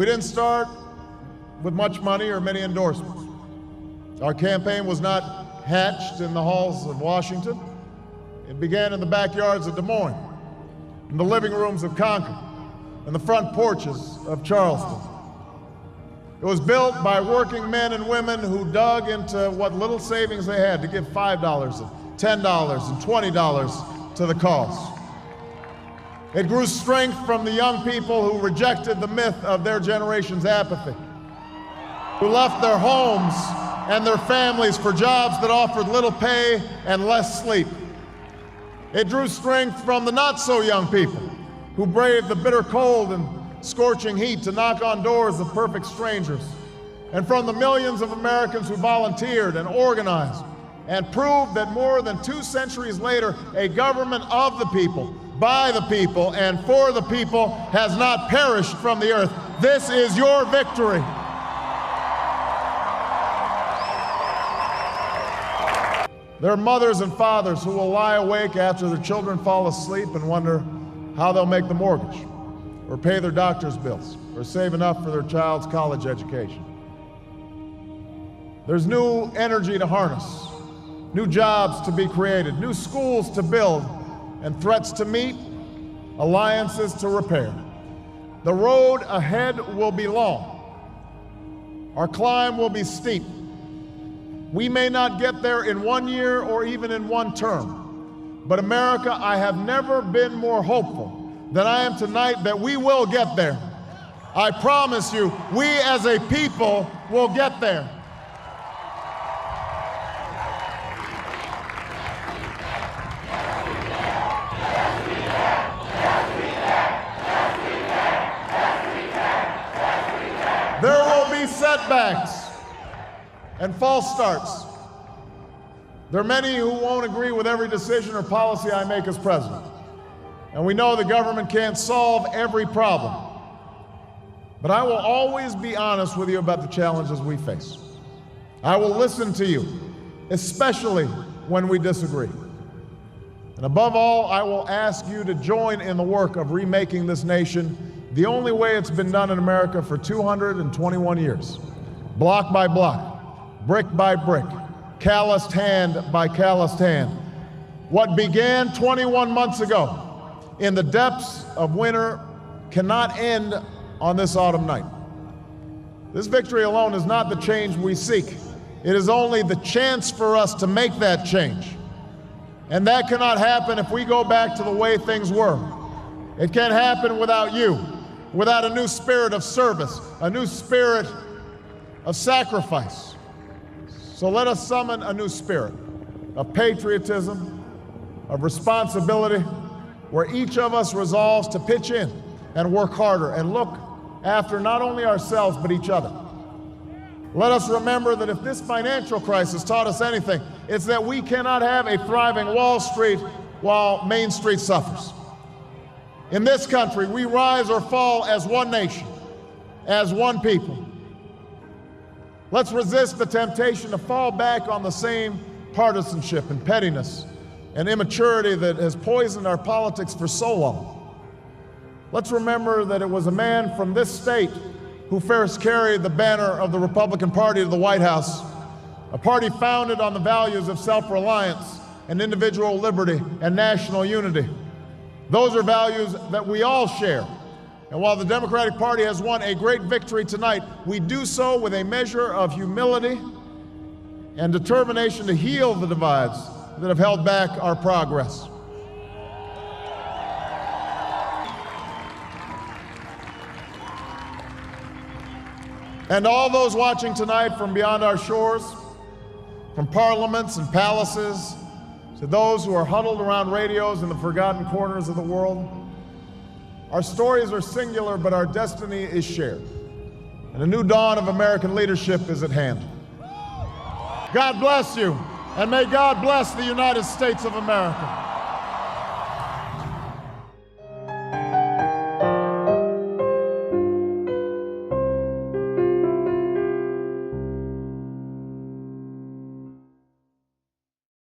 We didn't start with much money or many endorsements. Our campaign was not hatched in the halls of Washington. It began in the backyards of Des Moines, in the living rooms of Concord, and the front porches of Charleston. It was built by working men and women who dug into what little savings they had to give $5 and $10 and $20 to the cause. It grew strength from the young people who rejected the myth of their generation's apathy, who left their homes and their families for jobs that offered little pay and less sleep. It drew strength from the not-so-young people who braved the bitter cold and scorching heat to knock on doors of perfect strangers, and from the millions of Americans who volunteered and organized and proved that more than 2 centuries later, a government of the people, by the people, and for the people has not perished from the earth. This is your victory. There are mothers and fathers who will lie awake after their children fall asleep and wonder how they'll make the mortgage, or pay their doctor's bills, or save enough for their child's college education. There's new energy to harness, new jobs to be created, new schools to build, and threats to meet, alliances to repair. The road ahead will be long. Our climb will be steep. We may not get there in 1 year or even in 1 term, but America, I have never been more hopeful than I am tonight that we will get there. I promise you, we as a people will get there. There will be setbacks and false starts. There are many who won't agree with every decision or policy I make as president. And we know the government can't solve every problem. But I will always be honest with you about the challenges we face. I will listen to you, especially when we disagree. And above all, I will ask you to join in the work of remaking this nation the only way it's been done in America for 221 years, block by block, brick by brick, calloused hand by calloused hand. What began 21 months ago in the depths of winter cannot end on this autumn night. This victory alone is not the change we seek. It is only the chance for us to make that change. And that cannot happen if we go back to the way things were. It can't happen without you, without a new spirit of service, a new spirit of sacrifice. So let us summon a new spirit of patriotism, of responsibility, where each of us resolves to pitch in and work harder and look after not only ourselves but each other. Let us remember that if this financial crisis taught us anything, it's that we cannot have a thriving Wall Street while Main Street suffers. In this country, we rise or fall as one nation, as one people. Let's resist the temptation to fall back on the same partisanship and pettiness and immaturity that has poisoned our politics for so long. Let's remember that it was a man from this state who first carried the banner of the Republican Party to the White House, a party founded on the values of self-reliance and individual liberty and national unity. Those are values that we all share. And while the Democratic Party has won a great victory tonight, we do so with a measure of humility and determination to heal the divides that have held back our progress. And all those watching tonight from beyond our shores, from parliaments and palaces, to those who are huddled around radios in the forgotten corners of the world, our stories are singular, but our destiny is shared. And a new dawn of American leadership is at hand. God bless you, and may God bless the United States of America.